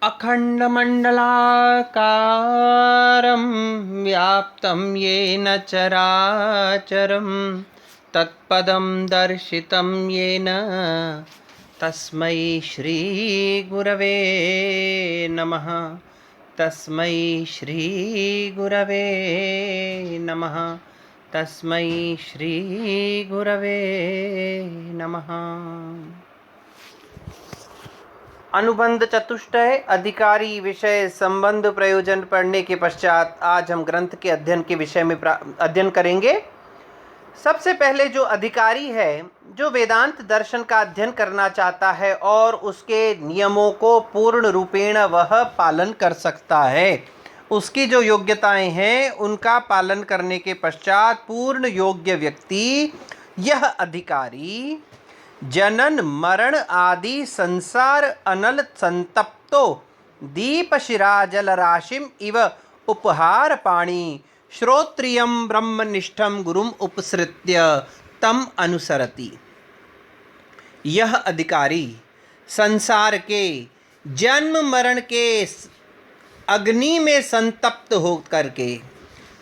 अखण्डमण्डलाकारं व्याप्तं येन चराचरं तत्पदं दर्शितं येन तस्मै श्रीगुरवे नमः। तस्मै श्रीगुरवे नमः। तस्मै श्रीगुरवे नमः। अनुबंध चतुष्टय अधिकारी विषय संबंध प्रयोजन पढ़ने के पश्चात आज हम ग्रंथ के अध्ययन के विषय में अध्ययन करेंगे। सबसे पहले जो अधिकारी है, जो वेदांत दर्शन का अध्ययन करना चाहता है और उसके नियमों को पूर्ण रूपेण वह पालन कर सकता है, उसकी जो योग्यताएं हैं उनका पालन करने के पश्चात पूर्ण योग्य व्यक्ति, यह अधिकारी जनन मरण आदि संसार अनल संतप्तो दीप शिरा जल राशिम इव उपहार पाणी श्रोत्रियम ब्रह्मनिष्ठम गुरुम उपसृत्य तम अनुसरति। यह अधिकारी संसार के जन्म मरण के अग्नि में संतप्त हो करके,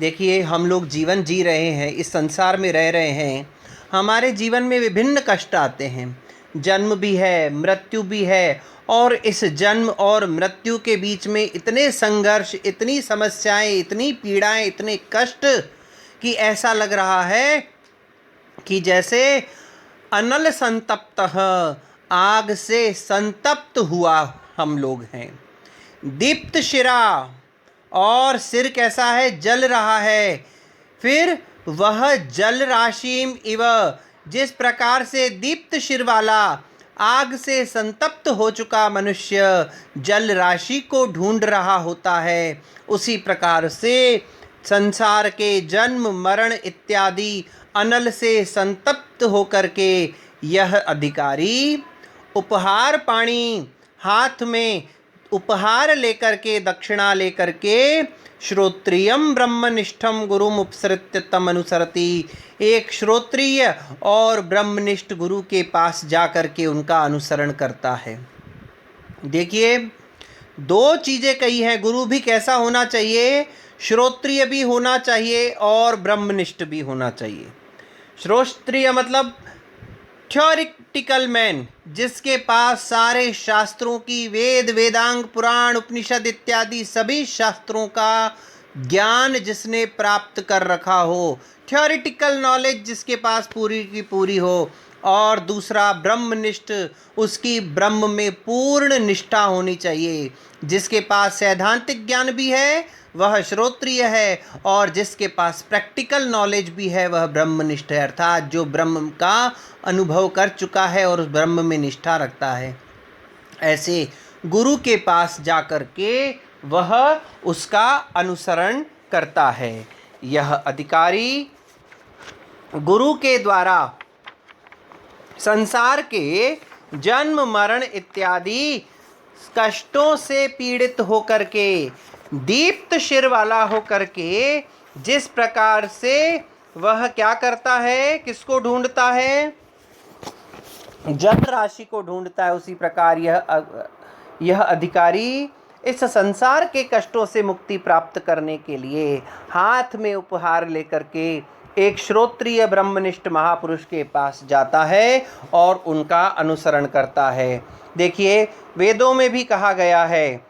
देखिए हम लोग जीवन जी रहे हैं, इस संसार में रह रहे हैं, हमारे जीवन में विभिन्न कष्ट आते हैं, जन्म भी है, मृत्यु भी है, और इस जन्म और मृत्यु के बीच में इतने संघर्ष, इतनी समस्याएं, इतनी पीड़ाएं, इतने कष्ट कि ऐसा लग रहा है कि जैसे अनल संतप्त, आग से संतप्त हुआ हम लोग हैं। दीप्त शिरा, और सिर कैसा है, जल रहा है। फिर वह जल राशिम इव, जिस प्रकार से दीप्त शिर वाला आग से संतप्त हो चुका मनुष्य जल राशि को ढूंढ रहा होता है, उसी प्रकार से संसार के जन्म मरण इत्यादि अनल से संतप्त होकर के यह अधिकारी उपहार पाणी, हाथ में उपहार लेकर के, दक्षिणा लेकर के, श्रोत्रियम ब्रह्मनिष्ठम गुरुम उपसृत्य तम अनुसरति, एक श्रोत्रिय और ब्रह्मनिष्ठ गुरु के पास जाकर के उनका अनुसरण करता है। देखिए दो चीज़ें कही हैं, गुरु भी कैसा होना चाहिए, श्रोत्रिय भी होना चाहिए और ब्रह्मनिष्ठ भी होना चाहिए। श्रोत्रिय मतलब थ्योरिटिकल मैन, जिसके पास सारे शास्त्रों की, वेद वेदांग पुराण उपनिषद इत्यादि सभी शास्त्रों का ज्ञान जिसने प्राप्त कर रखा हो, थ्योरिटिकल नॉलेज जिसके पास पूरी की पूरी हो। और दूसरा ब्रह्मनिष्ठ, उसकी ब्रह्म में पूर्ण निष्ठा होनी चाहिए। जिसके पास सैद्धांतिक ज्ञान भी है वह श्रोत्रिय है, और जिसके पास प्रैक्टिकल नॉलेज भी है वह ब्रह्मनिष्ठ है, अर्थात जो ब्रह्म का अनुभव कर चुका है और उस ब्रह्म में निष्ठा रखता है। ऐसे गुरु के पास जाकर के वह उसका अनुसरण करता है। यह अधिकारी गुरु के द्वारा संसार के जन्म मरण इत्यादि कष्टों से पीड़ित होकर के, दीप्त शिर वाला होकर के, जिस प्रकार से वह क्या करता है, किसको ढूंढता है, जल राशि को ढूंढता है, उसी प्रकार यह अधिकारी इस संसार के कष्टों से मुक्ति प्राप्त करने के लिए हाथ में उपहार लेकर के एक श्रोत्रिय ब्रह्मनिष्ठ महापुरुष के पास जाता है और उनका अनुसरण करता है। देखिए वेदों में भी कहा गया है,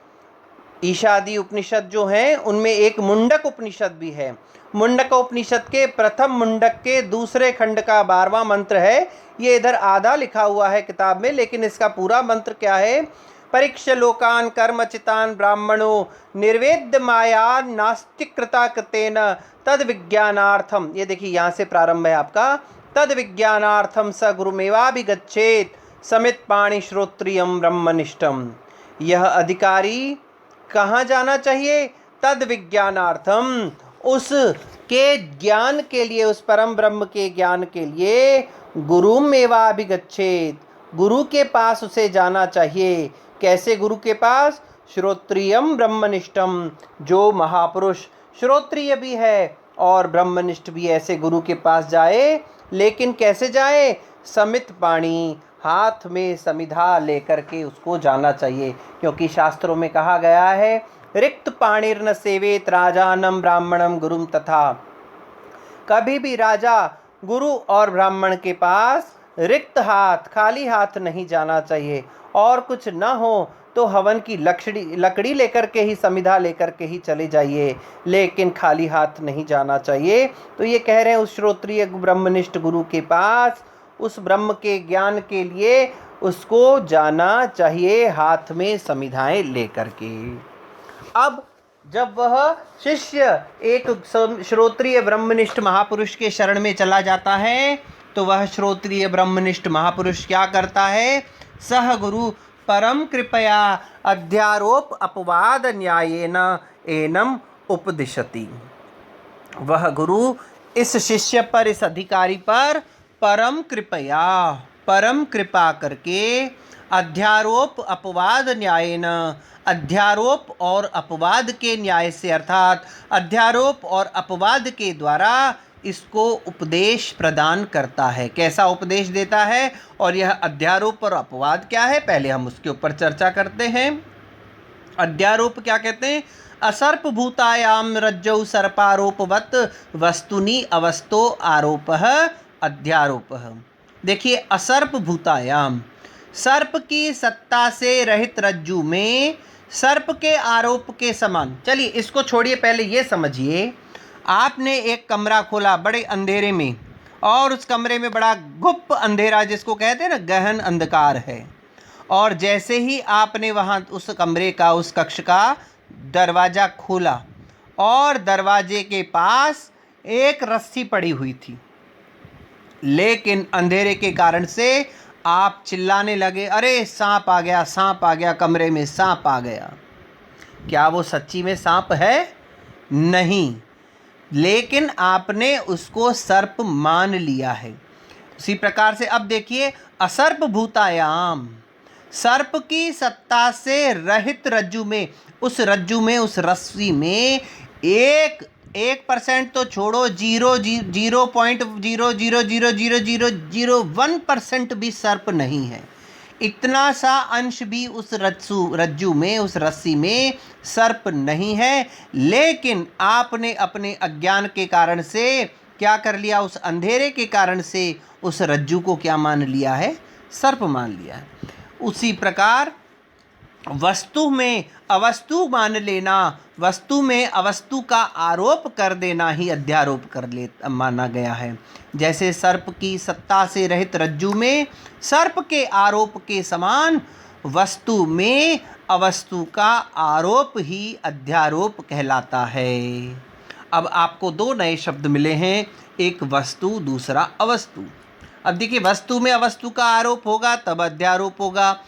ईशादी उपनिषद जो हैं उनमें एक मुंडक उपनिषद भी है। मुंडक उपनिषद के प्रथम मुंडक के दूसरे खंड का 12वां मंत्र है। ये इधर आधा लिखा हुआ है किताब में, लेकिन इसका पूरा मंत्र क्या है, परीक्ष लोकान कर्मचितान ब्राह्मणों निर्वेद्य माया नास्तिकृता कृतेन तद विज्ञानार्थम। ये देखिए यहाँ से प्रारंभ है आपका, तद विज्ञानार्थम स गुरुमेवाभिगच्छेत समित पाणि श्रोत्रियम ब्रह्मनिष्ठम। यह अधिकारी कहाँ जाना चाहिए, तद विज्ञानार्थम, उस के ज्ञान के लिए, उस परम ब्रह्म के ज्ञान के लिए गुरुमेवाभिगच्छेत, गुरु के पास उसे जाना चाहिए। कैसे गुरु के पास, श्रोत्रियम ब्रह्मनिष्ठम, जो महापुरुष श्रोत्रिय भी है और ब्रह्मनिष्ठ भी, ऐसे गुरु के पास जाए। लेकिन कैसे जाए, समित पाणी, हाथ में समिधा लेकर के उसको जाना चाहिए, क्योंकि शास्त्रों में कहा गया है रिक्त पाणिर्न सेवेत राजानम ब्राह्मणम गुरुम तथा। कभी भी राजा गुरु और ब्राह्मण के पास रिक्त हाथ, खाली हाथ नहीं जाना चाहिए। और कुछ न हो तो हवन की लकड़ी लेकर के ही, समिधा लेकर के ही चले जाइए, लेकिन खाली हाथ नहीं जाना चाहिए। तो ये कह रहे हैं उस श्रोत्रिय ब्रह्मनिष्ठ गुरु के पास, उस ब्रह्म के ज्ञान के लिए उसको जाना चाहिए हाथ में समिधाएं लेकर के। अब जब वह शिष्य एक श्रोत्रिय ब्रह्मनिष्ठ महापुरुष के शरण में चला जाता है, तो वह श्रोत्रिय ब्रह्मनिष्ठ महापुरुष क्या करता है? सह गुरु परम कृपया अध्यारोप अपवाद न्यायेन एनम उपदिशति। वह गुरु इस शिष्य पर, इस अधिकारी पर परम कृपा करके अध्यारोप अपवाद न्यायेन, अध्यारोप और अपवाद के न्याय से, अर्थात अध्यारोप और अपवाद के द्वारा इसको उपदेश प्रदान करता है। कैसा उपदेश देता है और यह अध्यारोप और अपवाद क्या है, पहले हम उसके ऊपर चर्चा करते हैं। अध्यारोप क्या कहते हैं? असर्प भूतायाम रज्जौ सर्पारोपवत वस्तुनि अवस्तो आरोपः अध्यारोपः। देखिए, असर्प भूतायाम, सर्प की सत्ता से रहित रज्जु में सर्प के आरोप के समान। चलिए इसको छोड़िए, पहले ये समझिए, आपने एक कमरा खोला बड़े अंधेरे में, और उस कमरे में बड़ा गुप्त अंधेरा, जिसको कहते हैं ना गहन अंधकार है, और जैसे ही आपने वहाँ उस कमरे का, उस कक्ष का दरवाज़ा खोला, और दरवाजे के पास एक रस्सी पड़ी हुई थी, लेकिन अंधेरे के कारण से आप चिल्लाने लगे, अरे सांप आ गया, सांप आ गया, कमरे में सांप आ गया। क्या वो सच्ची में सांप है? नहीं, लेकिन आपने उसको सर्प मान लिया है। उसी प्रकार से अब देखिए, असर्प भूतायाम, सर्प की सत्ता से रहित रज्जु में, उस रज्जु में, उस रस्सी में 1% तो छोड़ो, 0.0000001% भी सर्प नहीं है। इतना सा अंश भी उस रज्जु में, उस रस्सी में सर्प नहीं है, लेकिन आपने अपने अज्ञान के कारण से क्या कर लिया? उस अंधेरे के कारण से उस रज्जु को क्या मान लिया है? सर्प मान लिया है। उसी प्रकार वस्तु में अवस्तु मान लेना, वस्तु में अवस्तु का आरोप कर देना ही अध्यारोप माना गया है। जैसे सर्प की सत्ता से रहित रज्जु में सर्प के आरोप के समान वस्तु में अवस्तु का आरोप ही अध्यारोप कहलाता है। अब आपको दो नए शब्द मिले हैं, एक वस्तु, दूसरा अवस्तु। अब देखिए, वस्तु में अवस्तु का आरोप होगा तब अध्यारोप होगा।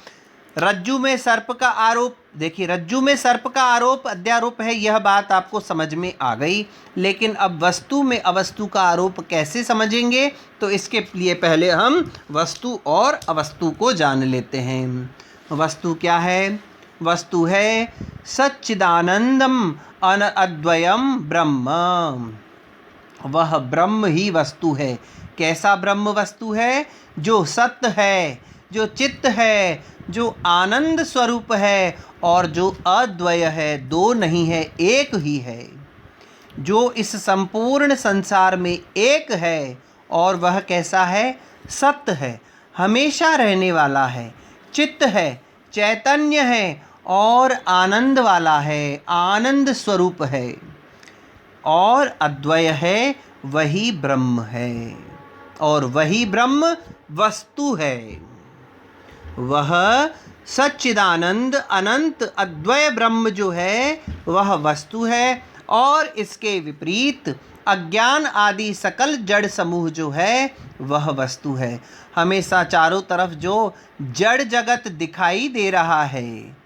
रज्जु में सर्प का आरोप, देखिए रज्जु में सर्प का आरोप अध्यारोप है, यह बात आपको समझ में आ गई। लेकिन अब वस्तु में अवस्तु का आरोप कैसे समझेंगे? तो इसके लिए पहले हम वस्तु और अवस्तु को जान लेते हैं। वस्तु क्या है? वस्तु है सच्चिदानंदम अद्वयम ब्रह्म। वह ब्रह्म ही वस्तु है। कैसा ब्रह्म वस्तु है? जो सत्य है, जो चित्त है, जो आनंद स्वरूप है, और जो अद्वय है, दो नहीं है, एक ही है, जो इस संपूर्ण संसार में एक है। और वह कैसा है? सत्य है, हमेशा रहने वाला है, चित्त है, चैतन्य है, और आनंद वाला है, आनंद स्वरूप है, और अद्वय है, वही ब्रह्म है, और वही ब्रह्म वस्तु है। वह सच्चिदानंद अनंत अद्वय ब्रह्म जो है वह वस्तु है, और इसके विपरीत अज्ञान आदि सकल जड़ समूह जो है वह वस्तु है। हमेशा चारों तरफ जो जड़ जगत दिखाई दे रहा है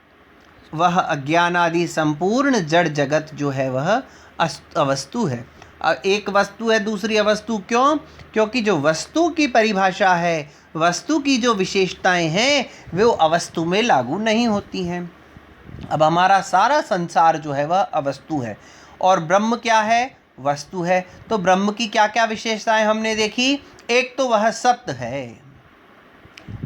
वह अज्ञान आदि संपूर्ण जड़ जगत जो है वह अवस्तु है। एक वस्तु है, दूसरी अवस्तु। क्यों? क्योंकि जो वस्तु की परिभाषा है, वस्तु की जो विशेषताएं हैं, वो अवस्तु में लागू नहीं होती हैं। अब हमारा सारा संसार जो है वह अवस्तु है, और ब्रह्म क्या है? वस्तु है। तो ब्रह्म की क्या क्या विशेषताएं हमने देखी? एक तो वह सत्य है,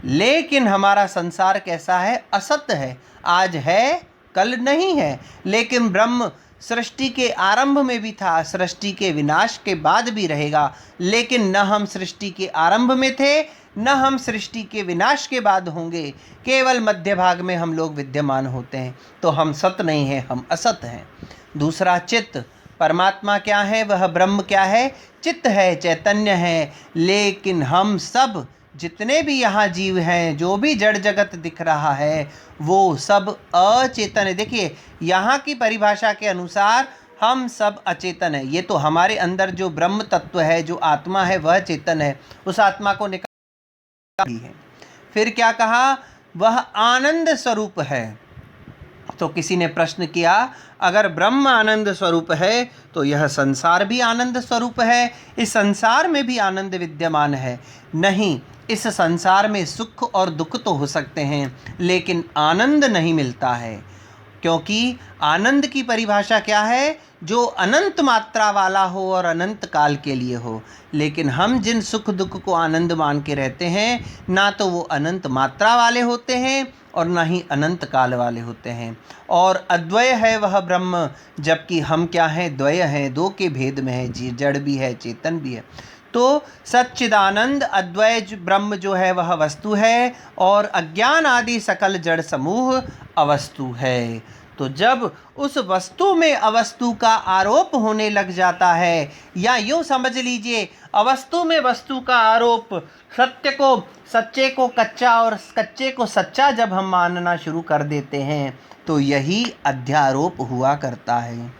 लेकिन हमारा संसार कैसा है? असत है। आज है, कल नहीं है। लेकिन ब्रह्म सृष्टि के आरंभ में भी था, सृष्टि के विनाश के बाद भी रहेगा। लेकिन न हम सृष्टि के आरंभ में थे, न हम सृष्टि के विनाश के बाद होंगे। केवल मध्य भाग में हम लोग विद्यमान होते हैं। तो हम सत नहीं हैं, हम असत हैं। दूसरा, चित्त। परमात्मा क्या है? वह ब्रह्म क्या है? चित्त है, चैतन्य है। लेकिन हम सब जितने भी यहाँ जीव हैं, जो भी जड़ जगत दिख रहा है, वो सब अचेतन है। देखिए, यहाँ की परिभाषा के अनुसार हम सब अचेतन है। ये तो हमारे अंदर जो ब्रह्म तत्व है, जो आत्मा है, वह चेतन है। उस आत्मा को निकाल है। फिर क्या कहा? वह आनंद स्वरूप है। तो किसी ने प्रश्न किया, अगर ब्रह्म आनंद स्वरूप है तो यह संसार भी आनंद स्वरूप है, इस संसार में भी आनंद विद्यमान है। नहीं, इस संसार में सुख और दुख तो हो सकते हैं, लेकिन आनंद नहीं मिलता है। क्योंकि आनंद की परिभाषा क्या है? जो अनंत मात्रा वाला हो और अनंत काल के लिए हो। लेकिन हम जिन सुख दुख को आनंद मान के रहते हैं, ना तो वो अनंत मात्रा वाले होते हैं और ना ही अनंत काल वाले होते हैं। और अद्वय है वह ब्रह्म, जबकि हम क्या हैं? द्वय हैं, दो के भेद में है, जड़ भी है, चेतन भी है। तो सच्चिदानंद अद्वय ब्रह्म जो है वह वस्तु है, और अज्ञान आदि सकल जड़ समूह अवस्तु है। तो जब उस वस्तु में अवस्तु का आरोप होने लग जाता है, या यूँ समझ लीजिए, अवस्तु में वस्तु का आरोप, सत्य को, सच्चे को कच्चा और कच्चे को सच्चा जब हम मानना शुरू कर देते हैं, तो यही अध्यारोप हुआ करता है।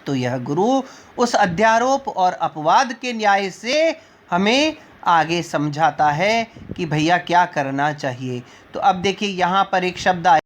तो यह गुरु उस अध्यारोप और अपवाद के न्याय से हमें आगे समझाता है कि भैया क्या करना चाहिए। तो अब देखिए, यहाँ पर एक शब्द आया।